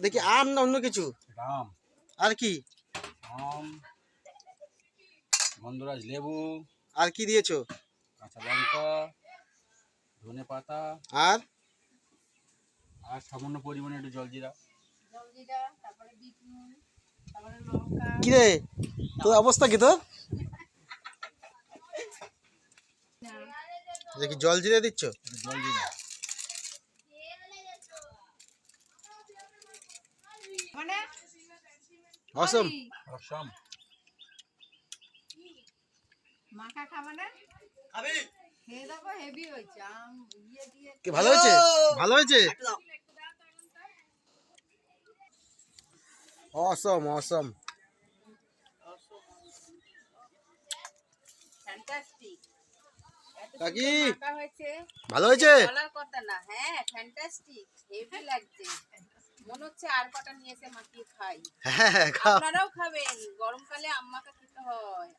দেখি আম না অন্য কিছু? আম। আর কি? আম, গন্ধরাজ লেবু, আর কি দিয়েছো? কাঁচা লঙ্কা, ধনে পাতা, আর আর সামান্য পরিমাণে একটু জলজিরা। কি রে, তোর অবস্থা কি তোর? দেখি জল জিরে দিচ্ছ? একটু জলজিরা। অসম। অসম। মাখা খাবে না? খেয়ে দেখো হেভি হয়েছে। আম ইয়ে দিয়ে কি ভালো হয়েছে? ভালো হয়েছে? অসম অসম। ফ্যান্টাস্টিক। কাকি মাখা হয়েছে। ভালো হয়েছে? বলার কথা না। হ্যাঁ ফ্যান্টাস্টিক, হেভি লাগছে। মনে হচ্ছে আর কটা নিয়ে এসে মাখিয়ে খাই। হ্যাঁ খাও। আপনারাও খাবেন, গরমকালে আম মাখা খেতে হয়।